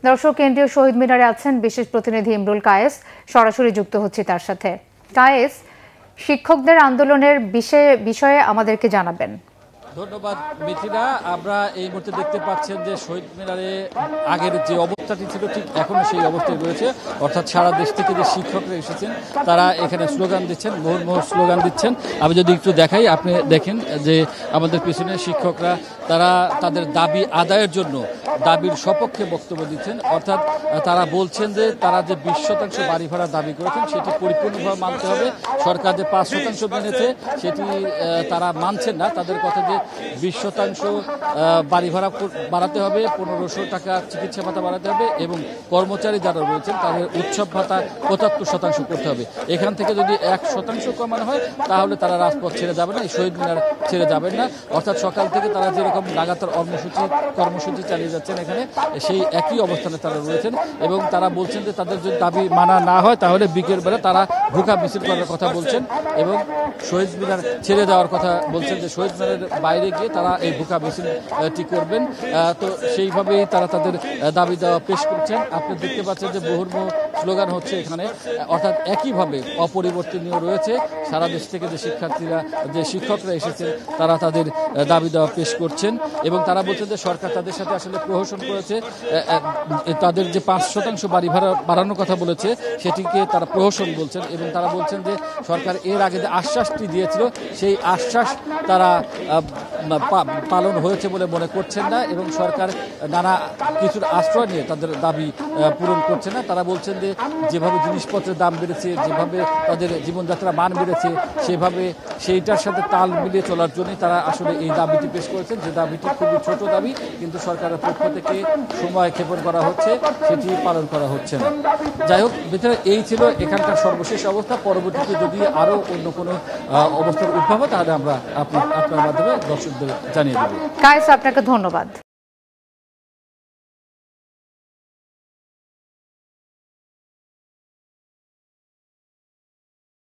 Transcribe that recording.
দর্শক, কেন্দ্রীয় শহীদ মিনারে আছেন বিশেষ প্রতিনিধি ইমরুল কায়েস। সরাসরি যুক্ত হচ্ছে তার সাথে। কায়েস, শিক্ষকদের আন্দোলনের বিষয়ে আমাদেরকে জানাবেন। ধন্যবাদ মিথিলা। আমরা এই মুহূর্তে দেখতে পাচ্ছেন যে শহীদ মিনারে আগের যে অবস্থাটি ছিল ঠিক এখনো সেই অবস্থায় রয়েছে। অর্থাৎ সারা দেশ থেকে যে শিক্ষকরা এসেছেন তারা এখানে স্লোগান দিচ্ছেন, মুহুর্মুহু স্লোগান দিচ্ছেন। আমি যদি একটু দেখাই, আপনি দেখেন যে আমাদের পিছনে শিক্ষকরা তারা তাদের দাবি আদায়ের জন্য দাবির সপক্ষে বক্তব্য দিচ্ছেন। অর্থাৎ তারা বলছেন যে তারা যে 20% বাড়ি ভাড়া দাবি করেছেন সেটি পরিপূর্ণভাবে মানতে হবে। সরকার যে 5% মেনেছে সেটি তারা মানছেন না। তাদের কথা যে 20% বাড়ি ভাড়া বাড়াতে হবে, 1500 টাকা চিকিৎসা ভাতা বাড়াতে হবে এবং কর্মচারী যারা রয়েছেন তাদের উৎসব ভাতা 75% করতে হবে। এখান থেকে যদি 1% কমানো হয় তাহলে তারা রাজপথ ছেড়ে যাবে না, এই শহীদ মিনার ছেড়ে যাবেন না। অর্থাৎ সকাল থেকে তারা যেরকম লাগাতার কর্মসূচি চালিয়ে যাচ্ছেন এখানে, সেই একই অবস্থানে তারা রয়েছেন এবং তারা বলছেন যে তাদের যদি দাবি মানা না হয় তাহলে বিকেল বেলা তারা ভুকা মিছিল করার কথা বলছেন এবং শহীদ মিনার ছেড়ে যাওয়ার কথা বলছেন, যে শহীদ মিনারের বাইরে গিয়ে তারা এই ভুকা মিছিলটি করবেন। তো সেইভাবেই তারা তাদের দাবি দেওয়া পেশ করছেন। আপনি দেখতে পাচ্ছেন যে মুহুর্মুহু স্লোগান হচ্ছে এখানে। অর্থাৎ একইভাবে অপরিবর্তনীয় রয়েছে। সারা দেশ থেকে যে শিক্ষকরা এসেছেন তারা তাদের দাবি দেওয়া পেশ করছেন এবং তারা বলছেন যে সরকার তাদের সাথে আসলে প্রহসন করেছে। তাদের যে 5% বাড়ি ভাড়া বাড়ানোর কথা বলেছে সেটিকে তারা প্রহসন বলছেন এবং তারা বলছেন যে সরকার এর আগে যে আশ্বাসটি দিয়েছিল সেই আশ্বাস তারা পালন হয়েছে বলে মনে করছেন না এবং সরকার নানা কিছুর আশ্রয় নিয়ে তাদের দাবি পূরণ করছে না। তারা বলছেন যে যেভাবে জিনিসপত্রের দাম বেড়েছে, যেভাবে তাদের জীবনযাত্রা মান বেড়েছে, সেইটার সাথে তাল মিলিয়ে চলার জন্যই তারা আসলে এই দাবিটি পেশ করেছেন, যে দাবিটি খুবই ছোট দাবি কিন্তু সরকারের পক্ষ থেকে সময় ক্ষেপণ করা হচ্ছে, সেটি পালন করা হচ্ছে না। যাই হোক, ভিতরে এই ছিল এখানকার সর্বশেষ অবস্থা। পরবর্তীতে যদি আরও অন্য কোনো অবস্থার উদ্ভব হয় তাহলে আমরা আপনার মাধ্যমে দর্শকদের জানিয়ে দেব। কায়েস, আপনাকে ধন্যবাদ।